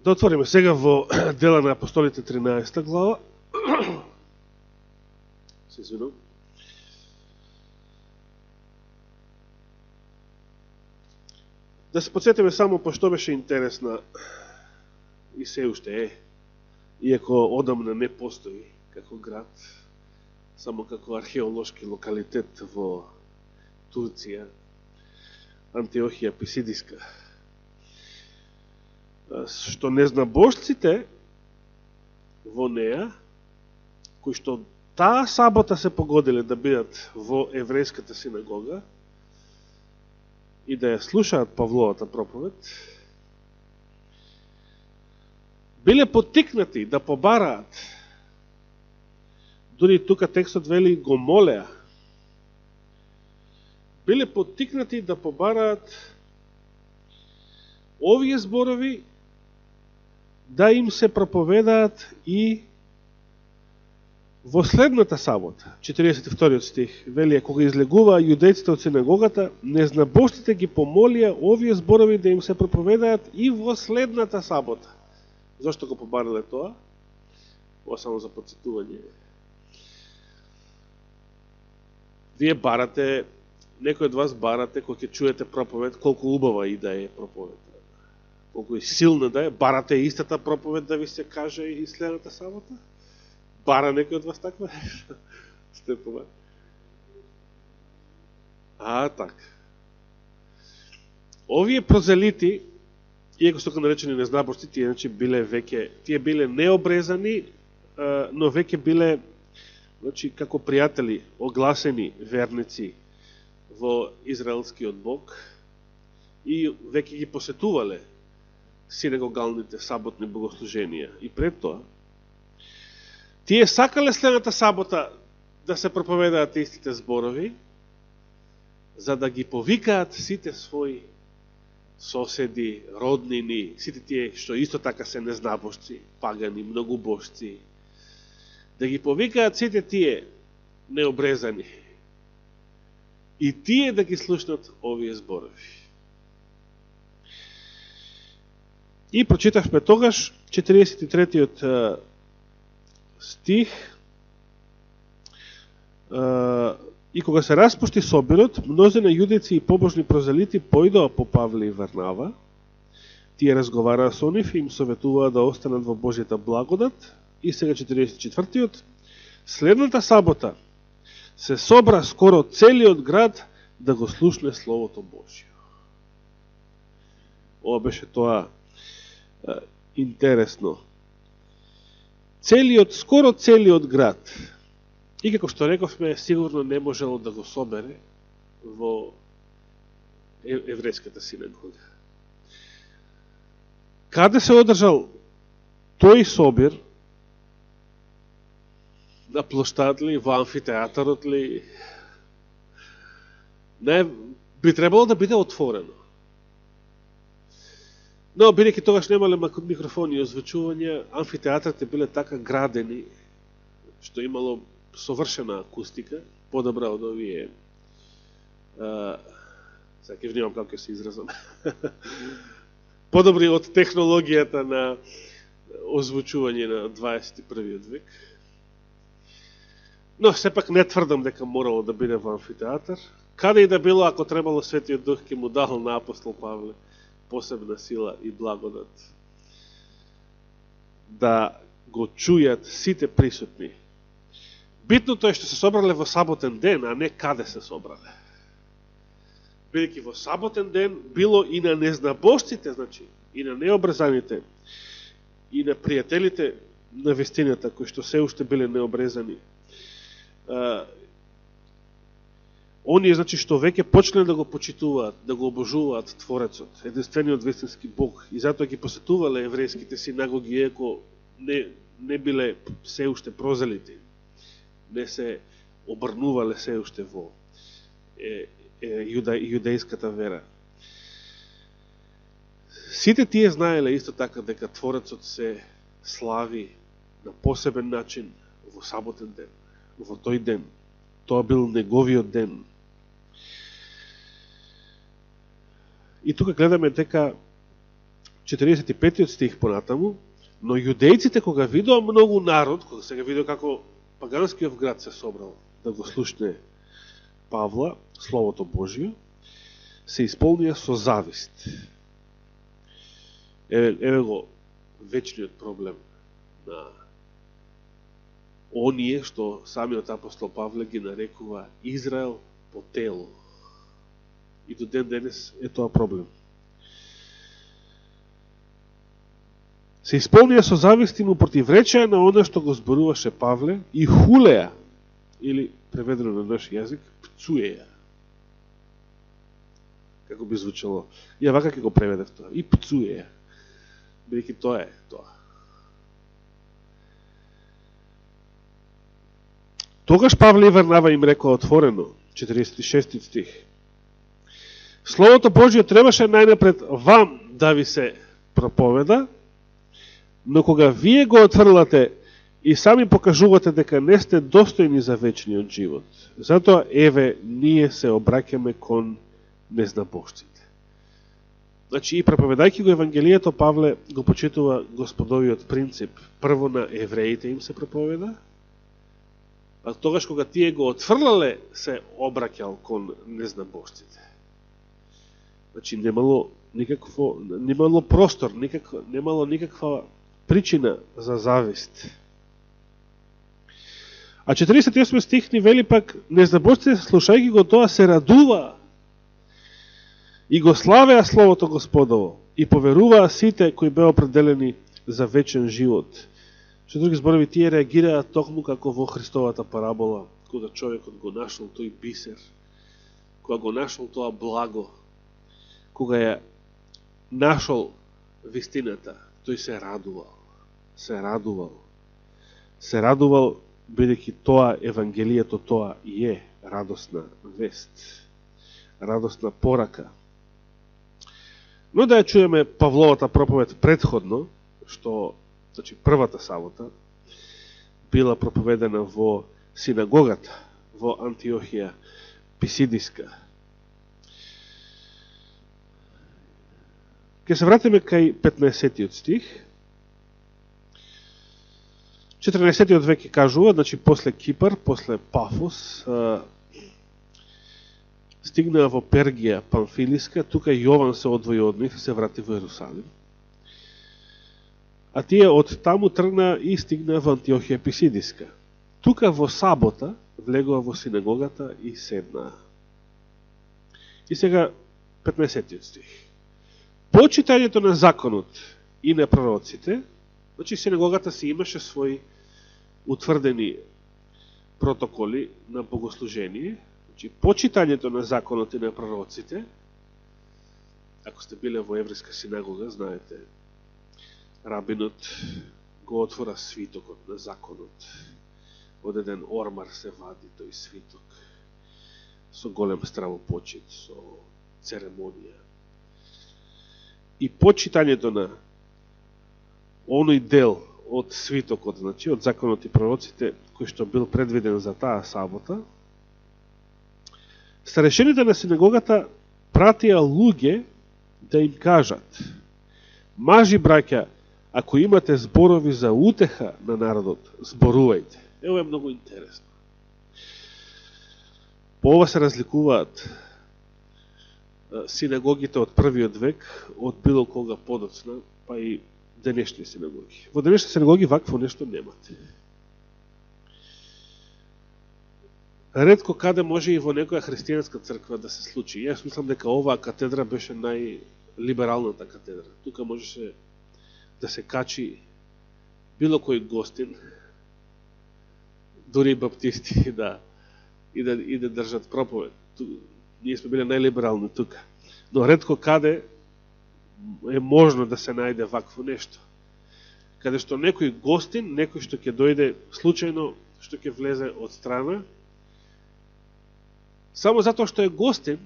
Да отвориме сега во Дела на апостолите 13 глава. Се извинувам. Да се подсетиме само па што беше интересна и се уште е, иако одамна не постои како град, само како археолошки локалитет во Турција, Антиохија Писидиска. Што незнабожците во неа, кои што таа сабота се погодиле да бидат во еврејската синагога и да ја слушаат Павловата проповед, биле поттикнати да побараат, дури тука текстот вели го молеа, биле поттикнати да побараат овие зборови да им се проповедаат и во следната сабота. 42 стих вели: кога излегуваа јудејците од синагогата, незнабожците ги помолија овие зборови да им се проповедаат и во следната сабота. Зошто го побарале тоа? Ова само за подсетување. Вие барате, некој од вас барате, кога ќе чуете проповед, колку убава и да е проповед, колку е силна да е, барате истата проповед да ви се каже и следната сабота? Бара некој од вас таква? Степова. Так. Овие прозелити, иако се наречени незнабожци, тие биле веќе, тие биле необрезани, но веќе биле, значи, како пријатели, огласени верници во израелскиот Бог и веќе ги посетувале синагогалните саботни богослуженија. И пред тоа, тие сакале следната сабота да се проповедаат истите зборови, за да ги повикаат сите своји соседи, роднини, сите тие што исто така се незнабожци, пагани, многобожци, да ги повикаат сите тие необрезани и тие да ги слушнат овие зборови. И прочитавме тогаш 43-тиот стих: и кога се распушти собирот, мнозина јудејци и побожни прозелити појдоа по Павле и Варнава. Тие разговараа со нив и им советуваа да останат во Божјата благодат. И сега 44-тиот: следната сабота се собра скоро целиот град да го слушне Словото Божјо. Ова беше тоа интересно. Скоро целиот град. И како што рековме, сигурно не можело да го собере во еврејската синагога. Каде се одржал тој собир? На площад ли, во амфитеатарот ли? Не, би требало да биде отворено. Но, бидејќи тогаш немале микрофони и озвучување, амфитеатрите биле така градени, што имало совршена акустика, подобра од овие, сега ќе внимам како ќе се изразам, подобри од технологијата на озвучување на 21. век. Но, сепак не тврдам дека морало да биде во амфитеатар. Каде и да било, ако требало, Светиот Дух ќе му дал на апостол Павле посебна сила и благодат да го чујат сите присутни. Битното е што се собрале во саботен ден, а не каде се собрале. Бидејќи во саботен ден било и на незнабожците, значи, и на необрезаните, и на пријателите на вистината, кои што се уште биле необрезани. Оние, значи, што веќе почнале да го почитуваат, да го обожуваат Творецот, единствениот вистински Бог, и затоа ги посетувале еврејските синагоги, иако не биле се уште прозелити, не се обрнувале се уште во јудејската вера. Сите тие знаеле исто така дека Творецот се слави на посебен начин во саботен ден, во тој ден. Тоа бил неговиот ден. И тука гледаме дека 45 стих понатаму, но јудејците кога видоа многу народ, кога сега видоа како паганскиот град се собрал да го слушне Павла, Словото Божие, се исполнија со завист. Еве го вечниот проблем на оние што самиот апостол Павле ги нарекува Израел по тело. И до ден денес е тоа проблем. Се исполнија со завист и му противречеа на оно што го зборуваше Павле и хулеа, или преведено на наш јазик, пцуеа. Како би звучало? Ја вака ќе го преведев тоа. И пцуеа. Бидејќи тоа е тоа. Тогаш Павле и Варнава им рекоа отворено, 46 стих. Словото Божие требаше најнапред вам да ви се проповеда, но кога вие го отврлате и сами покажувате дека не сте достојни за вечниот живот, затоа еве ние се обраќаме кон незнабожците. Значи и проповедајќи го Евангелието, Павле го почитува господовиот принцип. Прво на евреите им се проповеда, а тогаш кога тие го отфрлале, се обраќал кон незнабожците. Значи немало простор, немало никаква причина за завист. А 48 стих ни вели пак, незнабожците слушајќи го тоа се радува и го славеа Словото Господово и поверуваа сите кои беа определени за вечен живот. Со други зборови, тие реагираат токму како во Христовата парабола, кога човекот го нашол тој бисер, кога го нашол тоа благо, кога ја нашол вистината, тој се радувал. Се радувал, бидејќи тоа Евангелието, тоа и е радосна вест, радосна порака. Но да ја чуеме Павловата проповед предходно, што, значи, првата сабота била проповедена во синагогата во Антиохија Писидиска. Ке се вратиме кај 15-тиот стих. 14-тиот веќе кажува, значи после Кипар, после Пафос, стигнаа во Пергија Памфилиска, тука Јован се одвои од нив, се врати во Ерусалим. А тие од таму тргнаа и стигнаа во Антиохија Писидиска. Тука во сабота влегува во синагогата и седнаа. И сега 15-тиот стих. По читањето на законот и на пророците, значи синагогата си имаше своји утврдени протоколи на богослужение. Значи, по читањето на законот и на пророците, ако сте биле во еврејска синагога, знаете, рабинот го отвора свитокот на законот. Од еден ормар се вади тој свиток со голем стравопочит, со церемонија. И по читањето на оној дел од свитокот, значи од законот и пророците, кој што бил предвиден за таа сабота, старешените на синагогата пратија луѓе да им кажат: мажи, браќа, ако имате зборови за утеха на народот, зборувајте. Ево е многу интересно. По ова се разликуваат синагогите од првиот век од било кога подоцна, па и денешни синагоги. Во денешни синагоги вакво нешто немате. Ретко каде може и во некоја христијанска црква да се случи. Јас мислам дека оваа катедра беше најлибералната катедра. Тука можеше да се качи било кој гостин, дури и баптисти, и да држат проповед. Ние сме биле најлиберални тука. Но ретко каде е можно да се најде вакво нешто. Каде што некој гостин, некој што ќе дојде случајно, што ќе влезе од страна, само затоа што е гостин,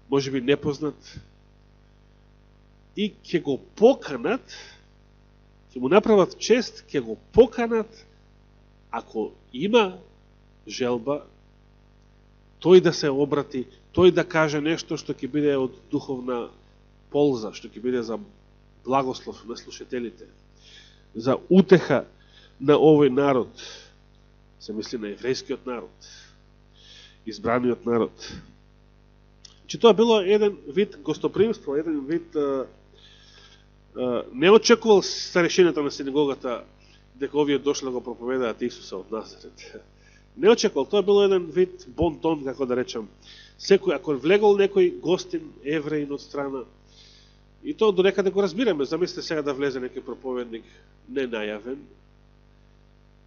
може би непознат, и ќе го поканат, ќе му направат чест, ќе го поканат, ако има желба, тој да се обрати, тој да каже нешто што ќе биде од духовна полза, што ќе биде за благослов на слушателите, за утеха на овој народ, се мисли на еврејскиот народ, избраниот народ. Че тоа било еден вид гостопримство, еден вид не очекувал старешината на синагогата дека овие дошли да го проповедаат Исуса од Назарет. Не очекувал, тоа било еден вид бонтон, како да речам. Секој, ако влегол некој гостин, евреин од страна, и тоа до некаде го разбираме. Замислите сега да влезе некој проповедник не најавен,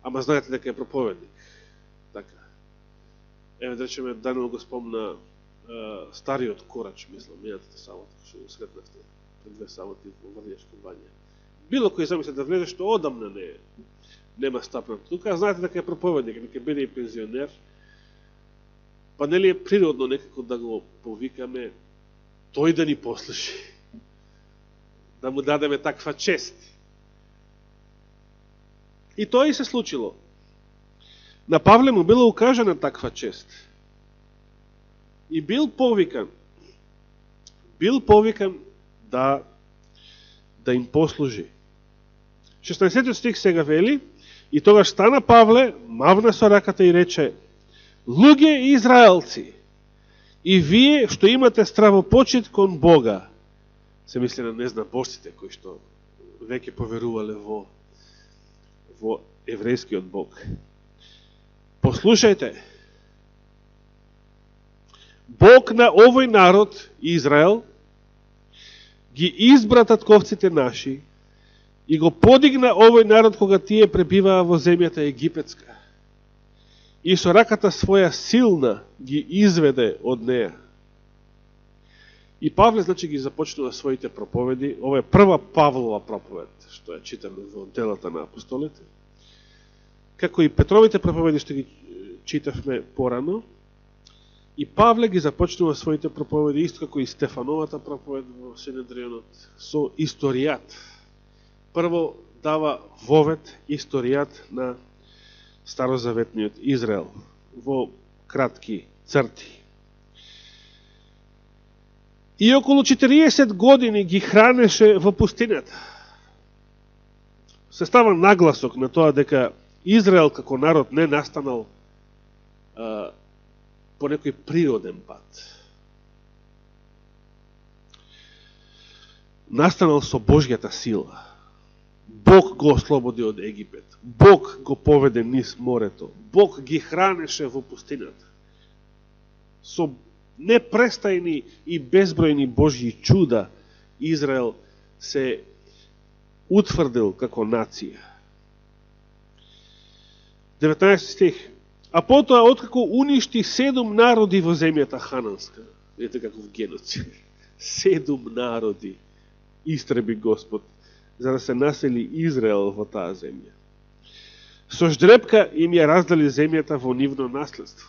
ама знаете дека е проповедник. Така. Еве да речеме, Даниел го спомна стариот Корач, мислам, минатата сабота, што го сретнавте пред 2 саботи во Врнјашко бање. Било кој замисли да влезе, што одамна нема стапнат тука, знаете дека е проповедник, дека биде и пензионер, па нели е природно некако да го повикаме тој да ни послуши, да му дадеме таква чест. И тоа и се случило. На Павле му била укажана таква чест. И бил повикан да им послужи. 16 стих сега вели: и тогаш стана Павле, мавна со раката и рече: луѓе израелци, и вие што имате стравопочит кон Бога, се мисли на незнабожците кои што веќе поверувале во еврејскиот Бог. Послушајте, Бог на овој народ, Израел, ги избра татковците наши и го подигна овој народ кога тие пребиваа во земјата египетска. И со раката своја силна ги изведе од неја. И Павле, значи, ги започнува своите проповеди. Ова е прва Павлова проповед, што ја читаме во делата на апостолите. Како и Петровите проповеди што ги читавме порано. И Павле ги започнува своите проповеди, исто како и Стефановата проповед во Синедрионот, со историјат. Прво дава вовед историјат на старозаветниот Израел во кратки црти. И околу 40 години ги хранеше во пустината. Се става нагласок на тоа дека Израел како народ не настанал по некој природен пат. Настанал со Божјата сила. Бог го ослободи од Египет. Бог го поведе низ морето. Бог ги хранеше во пустината. Со непрестајни и безбројни Божји чуда Израел се утврдил како нација. 19 стих. А потоа, откако уништи 7 народи во земјата хананска, ете каков геноцид, 7 народи истреби Господ, за да се насели Израел во таа земја. Со ждрепка им ја раздали земјата во нивно наследство.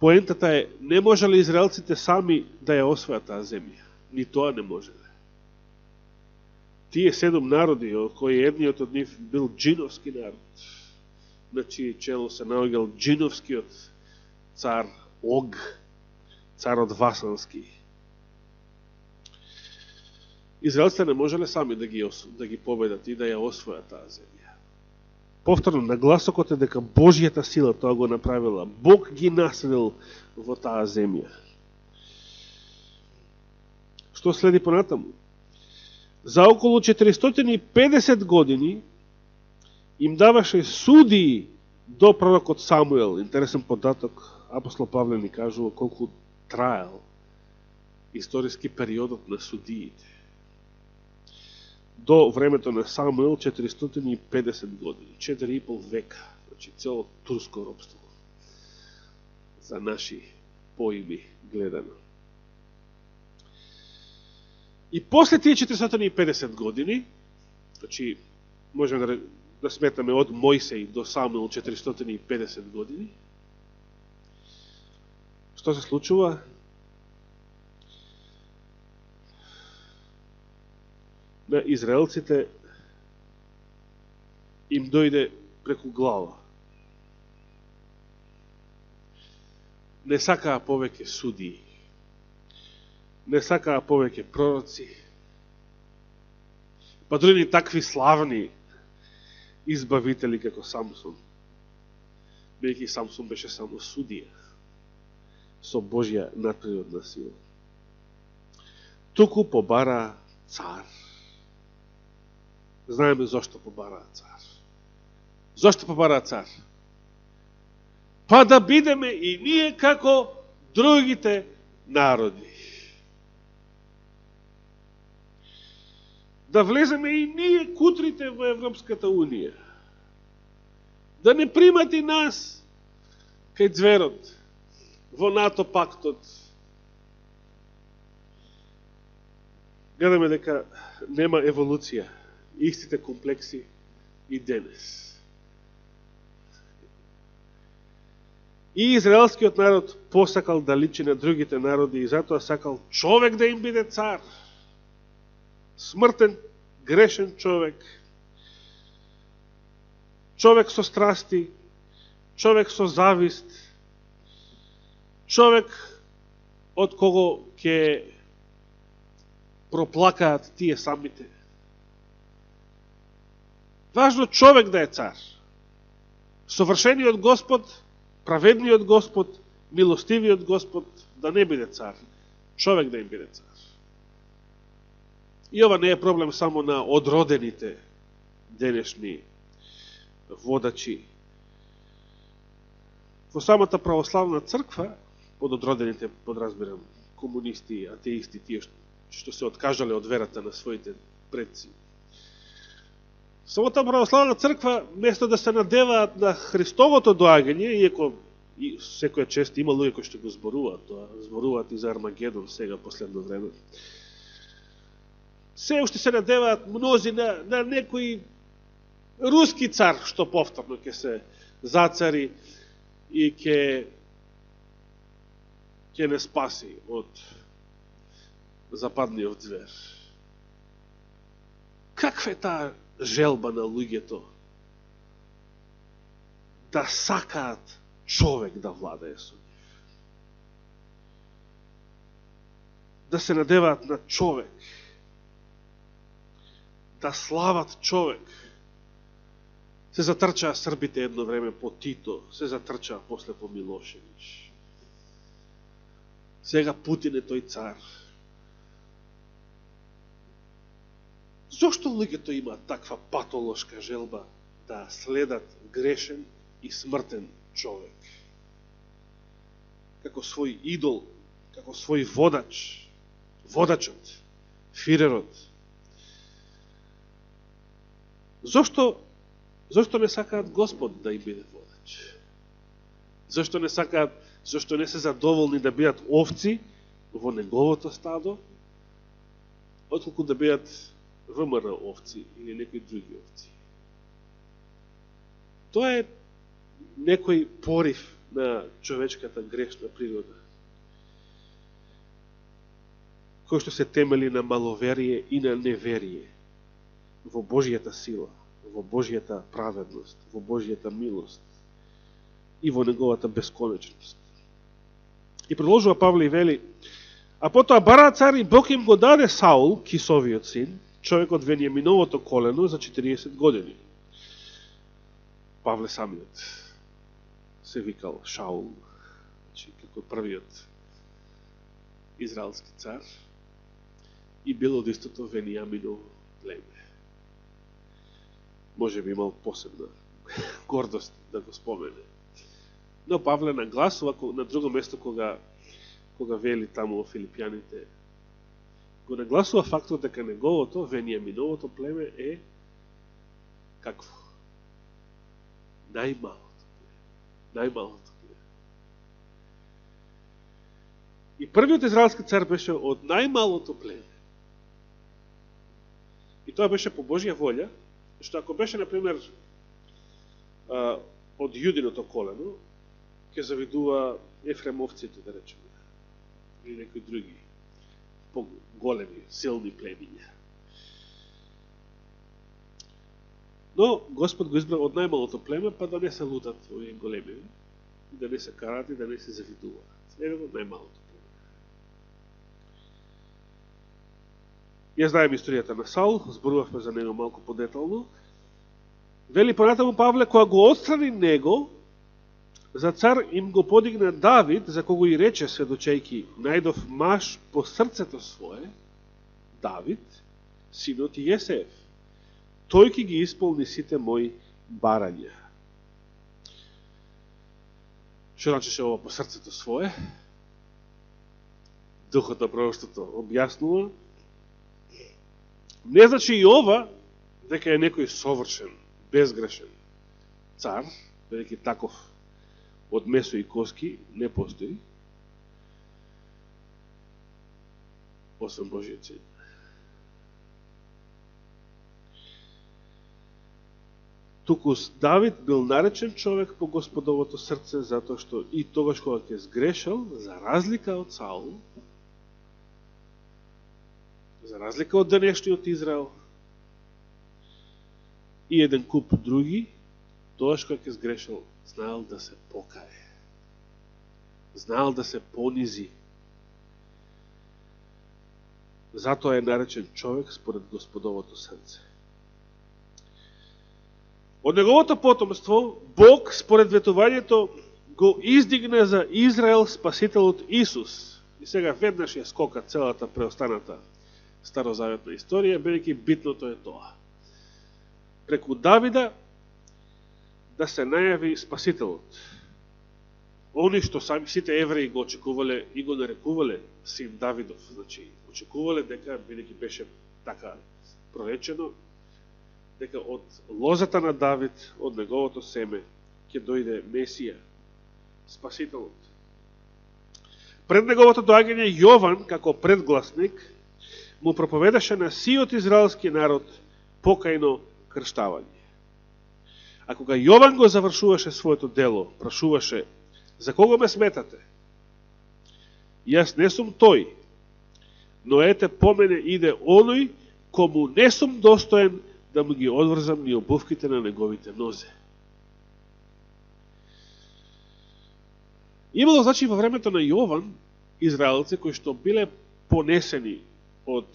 Поентата е, не можеле израелците сами да ја освојат таа земја. Ни тоа не можеле. Тие 7 народи, од кои едниот од нив бил джиновски народ, на чие чело се наоѓал джиновскиот цар Ог, царот Васански. Израелците не можеле сами да ги победат и да ја освојат таа земја. Повторно, нагласокот е дека Божјата сила тоа го направила. Бог ги населил во таа земја. Што следи понатаму? За околу 450 години им даваше судии до пророкот Самуел. Интересен податок, апостол Павле ни кажува колку траел историски периодот на судиите. До времето на Самуел 450 години, 4,5 века, значи цело турско робство, за наши поими гледано. И после тие 450 години, значи можеме да сметаме од Мојсеј до Самуел 450 години, што се случува? На израелците им дојде преку глава не сакаа повеќе судии, не сакаа повеќе пророци, па дури ни такви славни избавители како Самсон, бидејќи Самсон беше само судија со Божја надприродна сила. Туку побара цар. Знаеме зошто побара цар. Зошто побара цар? Па да бидеме и ние како другите народи. Да влеземе и ние кутрите во Европската Унија. Да не примати нас кај зверот, во НАТО пактот. Гледаме дека нема еволуција, истите комплекси и денес. И израелскиот народ посакал да личи на другите народи и затоа сакал човек да им биде цар. Смртен, грешен човек. Човек со страсти, човек со завист, човек од кого ќе проплакаат тие самите. Важно човек да е цар. Совршениот Господ, праведниот Господ, милостивиот Господ да не биде цар. Човек да им биде цар. И ова не е проблем само на одродените денешни водачи. Во самата православна црква, под одродените подразбирам комунисти, атеисти, тие што се откажале од верата на своите предци. Самата православна црква, место да се надеваат на Христовото доагање, иако и секоја чест има луѓе кои што го зборуваат, тоа зборуваат и за Армагедон сега последно време. Се уште се надеваат мнози на некој руски цар што повторно ќе се зацари и ќе не спаси од западниот звер. Каква е таа желба на луѓето да сакаат човек да владае со нив? Да се надеваат на човек, да слават човек. Се затрчаа србите едно време по Тито, се затрчаа после по Милошевич. Сега Путин е тој цар. Зошто луѓето имаат таква патолошка желба да следат грешен и смртен човек? Како свој идол, како свој водач, водачот, фирерот. Зошто не сакаат Господ да им биде водач? Зошто не сакаат, зошто не се задоволни да бидат овци во неговото стадо, отколку да бидат ВМРО овци или некои други овци? Тоа е некој порив на човечката грешна природа, кој што се темели на маловерие и на неверие во Божјата сила, во Божјата праведност, во Божјата милост и во неговата бесконечност. И продолжува Павле и вели: а потоа бара цар и Бог им го даде Саул, Кисовиот син, човек од Венијаминовото колено, за 40 години. Павле самиот се викал Шаул, значи како првиот израелски цар, и бил од истото Венијаминово племе. Може би имал посебна гордост да го спомене. Но Павле нагласува на друго место кога вели таму во Филипјаните, го нагласува фактот дека неговото Венијаминовото племе е какво? Најмалото племе. И првиот израелски цар беше од најмалото племе. И тоа беше по Божја волја, што ако беше, например, од јудиното колено, ќе завидува ефремовците, да речеме, или некои други по-големи, силни племиња. Но Господ го избра од најмалото племе, па да не се лутат овие големи, да не се карат и да не се завидуваат. Еве го најмалото. Ја знаем историјата на Саул, зборувавме за него малку подетално. Вели понатаму Павле, кога го отстрани него, за цар им го подигна Давид, за кого и рече сведочејки, најдов маж по срцето свое, Давид, синот Јесеев. Тој ќе ги исполни сите мои барања. Што значи ова по срцето свое? Духот на пророштвото објаснува. Не значи и ова дека е некој совршен, безгрешен цар, бидејќи таков од месо и коски не постои, освен Божиот син. Туку Давид бил наречен човек по Господовото срце, затоа што и тогаш кога ќе сгрешал, за разлика од Саул, за разлика од денешниот Израел и еден куп други, тогаш кога ќе сгрешал, знаел да се покае. Знаел да се понизи. Затоа е наречен човек според Господовото срце. Од неговото потомство, Бог, според ветувањето, го издигне за Израел спасителот Исус. И сега веднаш ја скока целата преостаната старозаветна историја, бидејќи битното е тоа. Преку Давида да се најави спасителот. Они што сами сите евреи го очекувале и го нарекувале син Давидов, значи очекувале дека, бидејќи беше така проречено, дека од лозата на Давид, од неговото семе, ќе дојде Месија, спасителот. Пред неговото доаѓање Јован, како предгласник, му проповедаше на сиот израелски народ покајно крштавање. А кога Јован го завршуваше своето дело, прашуваше: за кого ме сметате? Јас не сум тој, но ете по мене иде оној кому не сум достоен да му ги одврзам ни обувките на неговите нозе. Имало, значи, во времето на Јован, израелци кои што биле понесени од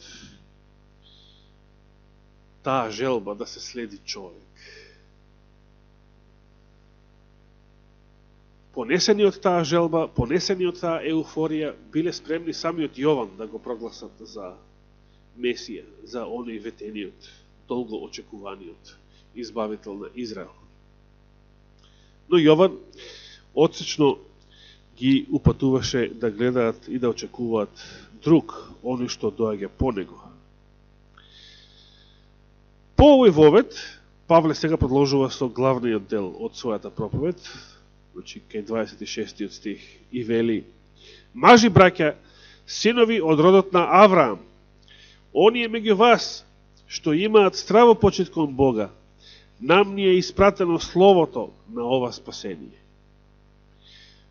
таа желба да се следи човек. Понесени од таа желба, понесени од таа еуфорија, биле спремни самиот Јован да го прогласат за Месија, за оној ветениот, долго очекуваниот избавител на Израел. Но Јован отсечно ги упатуваше да гледаат и да очекуваат друг, оној што доаѓа по него. По овој вовед, Павле сега продолжува со главниот дел од својата проповед, значи кај 26 стих, и вели: мажи, браќа, синови од родот на Авраам, оние меѓу вас што имаат здраво почит кон Бога, нам ни е испратено словото на ова спасение.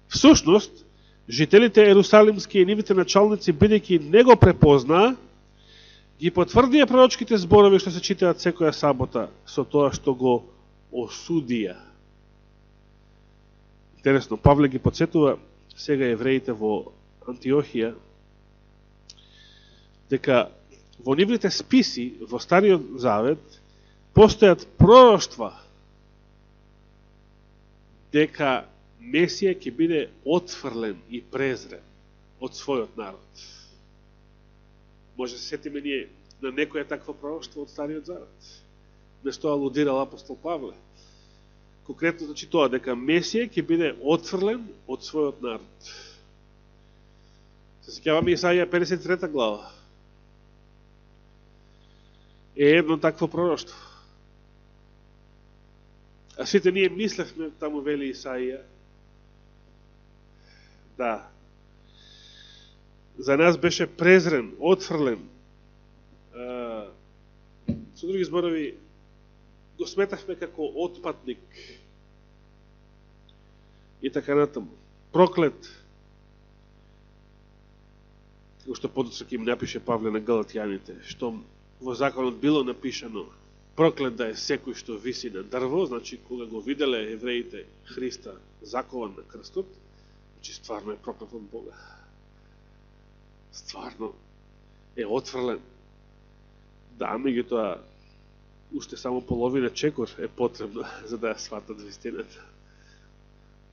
Всушност, жителите ерусалимски и нивите началници, бидејќи не го препознаа, ги потврдија пророчките зборови што се читаат секоја сабота со тоа што го осудија. Интересно, Павле ги подсетува сега евреите во Антиохија дека во нивните списи во Стариот Завет постојат пророштва дека Месија ќе биде отфрлен и презрен од својот народ. Може да се сетиме ние на некоја таква пророштво од Стариот Завет. На што алудирал апостол Павле. Конкретно значи тоа, дека Месија ќе биде отфрлен од својот народ. Се сеќаваме Исаија 53 глава. Е едно такво пророштво. А сите ние мислевме, таму вели Исаија, да, за нас беше презрен, отфрлен. Со други зборови, го сметавме како отпадник. И така натаму. Проклет. Како што подоцна ќе им напише Павле на Галатјаните, што во законот било напишано: проклет да е секој што виси на дрво, значи кога го виделе евреите Христа закован на крстот, Значи стварно е прокнат од Бога. Стварно е отфрлен. Да, меѓутоа, уште само половина чекор е потребно за да ја сватат вистината.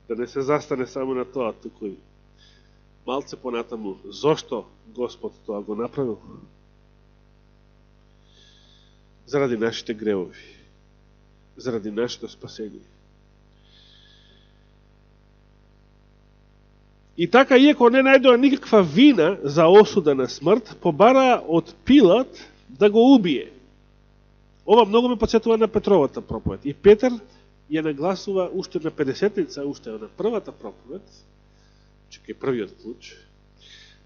Да не се застане само на тоа, туку и малце понатаму, зошто Господ тоа го направил? Заради нашите гревови, заради нашето спасение. И така, иако не најдоа никаква вина за осуда на смрт, побараа од Пилат да го убие. Ова многу ме подсетува на Петровата проповед. И Петар ја нагласува уште на 50-ница, уште на првата проповед, че е првиот клуч,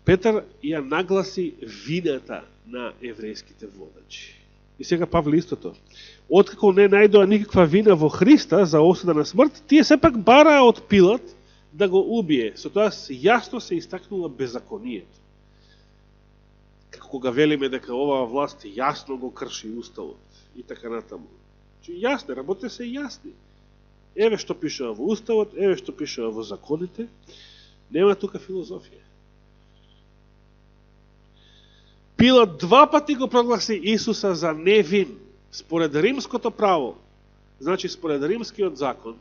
Петар ја нагласи вината на еврејските водачи. И сега Павле истото. Откако не најдоа никаква вина во Христа за осуда на смрт, тие сепак бараа од Пилат да го убие. Со тоа јасно се истакнува беззаконието. Како кога велиме дека оваа власт јасно го крши уставот и така натаму. Јасни, работите се јасни. Еве што пишува во уставот, еве што пишува во законите, нема тука филозофија. Пилат 2 пати го прогласи Исуса за невин, според римското право, значи според римскиот закон,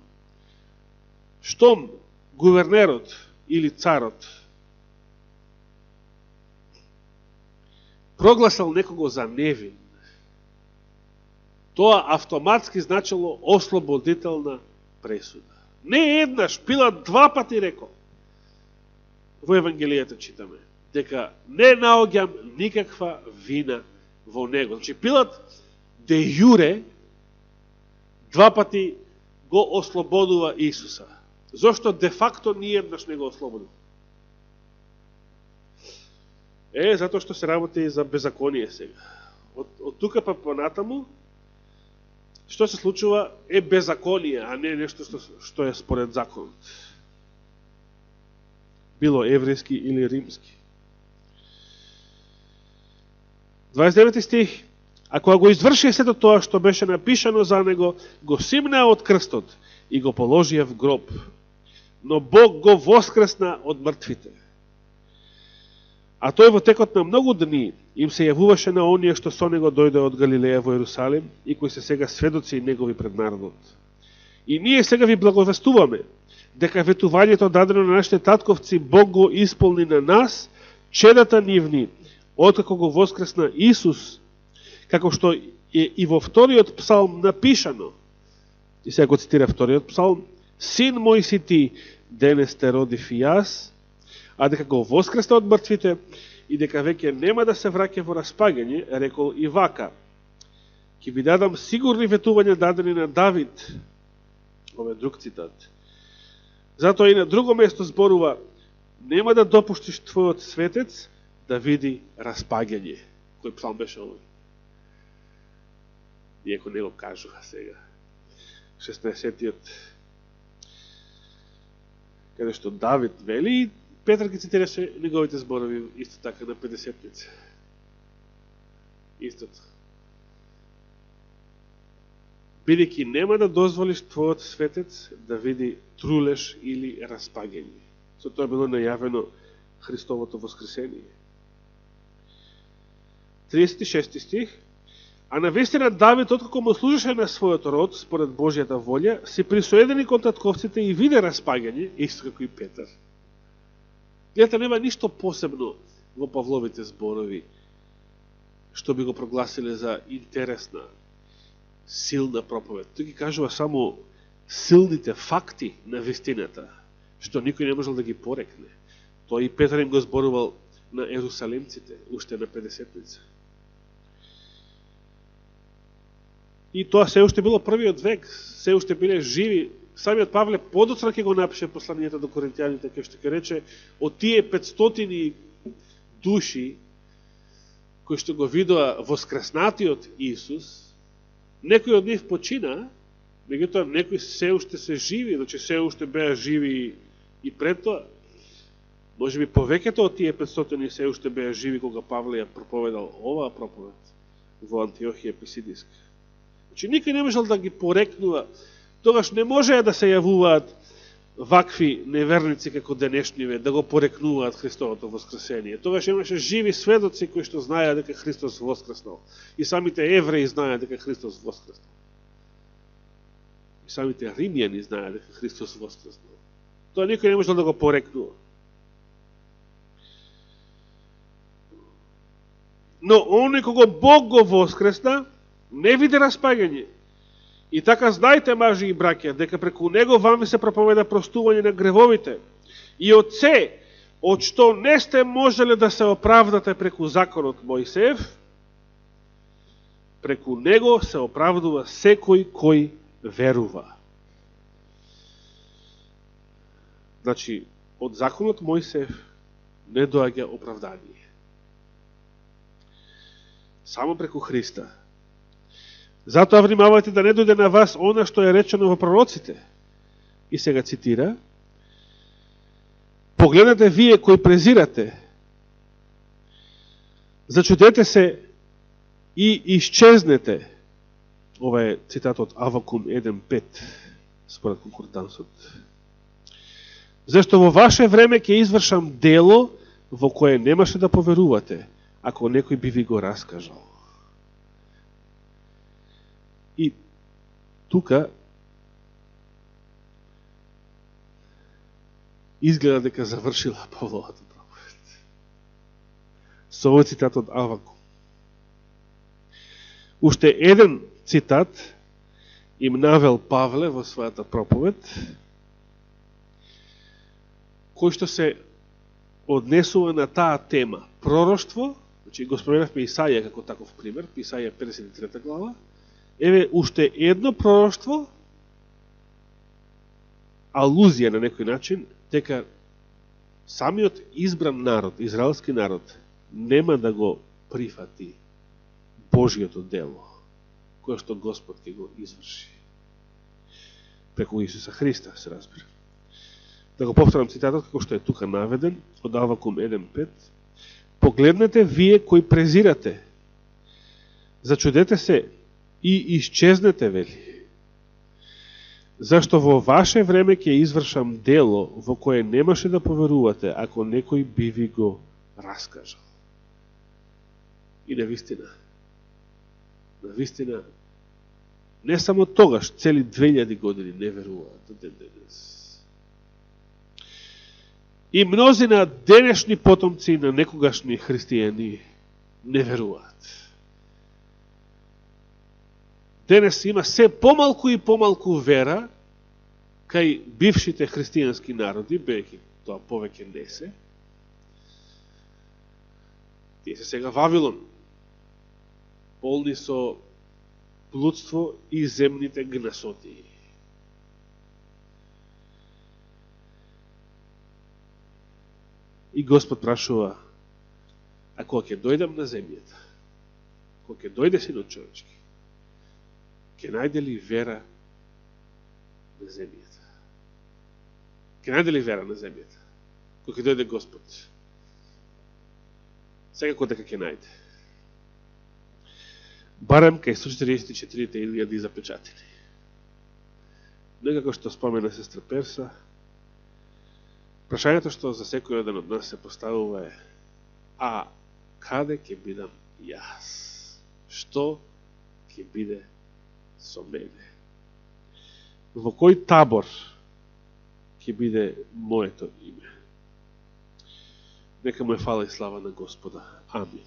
штом гувернерот или царот прогласал некого за невин, тоа автоматски значило ослободителна пресуда. Не еднаш, Пилат 2 пати рекол. Во Евангелијата читаме дека не наоѓам никаква вина во него. Значи Пилат де јуре 2 пати го ослободува Исуса. Зошто де факто ни еднаш не го ослободил? Затоа што се работи за беззаконие сега. Од тука па понатаму, што се случува е беззаконие, а не нешто што е според законот. Било еврејски или римски. 29 стих. А кога го изврши сето тоа што беше напишано за него, го симнаа од крстот и го положија в гроб. Но Бог го воскресна од мртвите. А тој во текот на многу дни им се јавуваше на оние што со него дојде од Галилеја во Ерусалим и кои се сега сведоци негови пред народот. И ние сега ви благовестуваме дека ветувањето дадено на нашите татковци Бог го исполни на нас, чедата нивни, откако го воскресна Исус, како што е и во вториот псалм напишано. И сега го цитира вториот псалм: Син мој си ти, денес те родив и јас, а дека го воскресна од мртвите и дека веќе нема да се враќа во распагање, рекол и вака: ќе ви дадам сигурни ветувања дадени на Давид. Ова е друг цитат. Затоа и на друго место зборува: нема да допуштиш твојот светец да види распагање. Кој псалм беше овој? Иако не го кажува сега. 16-тиот. Каде што Давид вели, и Петар ги цитираше неговите зборови исто така на 50-ница. Истото. Бидејќи нема да дозволиш твојот светец да види трулеш или распагање. Со тоа било најавено Христовото воскресение. 36 стих. А навистина Давид, откако му служеше на својот род, според Божјата волја, се присоедини кон татковците и виде распагање, исто како и Петар. Гледате, нема ништо посебно во Павловите зборови, што би го прогласиле за интересна, силна проповед. Тој ги кажува само силните факти на вистината, што никој не можел да ги порекне. Тој и Петар им го зборувал на ерусалимците, уште на 50-ница. И тоа се уште било првиот век, се уште биле живи. Самиот Павле подоцна ќе го напише посланието до коринтијаните, кај што ќе рече, од тие 500 души кои што го видоа воскреснатиот Исус, некои од нив почина, меѓутоа некои се уште се живи, значи се уште беа живи и пред тоа. Може би повеќето од тие 500 се уште беа живи кога Павле ја проповедал оваа проповед во Антиохија Писидиска. Значи никој не можел да ги порекнува. Тогаш не можеа да се јавуваат вакви неверници како денешниве да го порекнуваат Христовото воскресение. Тогаш имаше живи сведоци кои што знаеа дека Христос воскреснал. И самите евреи знаеа дека Христос воскреснал. И самите римјани знаеа дека Христос воскреснал. Тоа никој не можел да го порекнува. Но оној кого Бог го воскресна, не види распагање. И така знајте, мажи и браќа, дека преку него вам се проповеда простување на гревовите. И од се, од што не сте можеле да се оправдате преку законот Мојсеев, преку него се оправдува секој кој верува. Значи, од законот Мојсеев не доаѓа оправдание. Само преку Христа. Затоа внимавајте да не дојде на вас она што е речено во пророците. И сега цитира: погледнете вие кои презирате, зачудете се и исчезнете. Ова е цитат од Авакум 1.5, според конкордансот. Зашто во ваше време ќе извршам дело во кое немаше да поверувате, ако некој би ви го раскажал. И тука изгледа дека завршила Павловата проповед. Со овој цитат од Авакум. Уште еден цитат им навел Павле во својата проповед, кој што се однесува на таа тема пророштво. Значи, го споменавме Исаија како таков пример, Исаија 53 глава. Еве уште едно пророштво, алузија на некој начин, дека самиот избран народ, израелски народ, нема да го прифати Божиото дело, кое што Господ ќе го изврши. Преку Исуса Христа, се разбира. Да го повторам цитатот, како што е тука наведен, од Авакум 1.5. Погледнете вие кои презирате, зачудете се и исчезнете, вели. Зашто во ваше време ќе извршам дело во кое немаше да поверувате, ако некој би ви го раскажал. И навистина, не само тогаш, цели 2000 години не веруваат до ден денес. И мнозина денешни потомци на некогашни христијани не веруваат. Денес има се помалку и помалку вера кај бившите христијански народи, бејќи тоа повеќе не се. Тие се сега Вавилон, полни со блудство и земните гнасотии. И Господ прашува: а кога ќе дојдам на земјата, кога ќе дојде Синот човечки, ќе најде ли вера на земјата? Ќе најде ли вера на земјата? Кога ќе дојде Господ? Секако дека ќе најде. Барем кај 144.000 запечатени. Некако што спомена сестра Перса, прашањето што за секој еден од нас се поставува е: а каде ќе бидам јас? Што ќе биде со мене? Во кој табор ќе биде моето име? Нека му е фала и слава на Господа. Амин.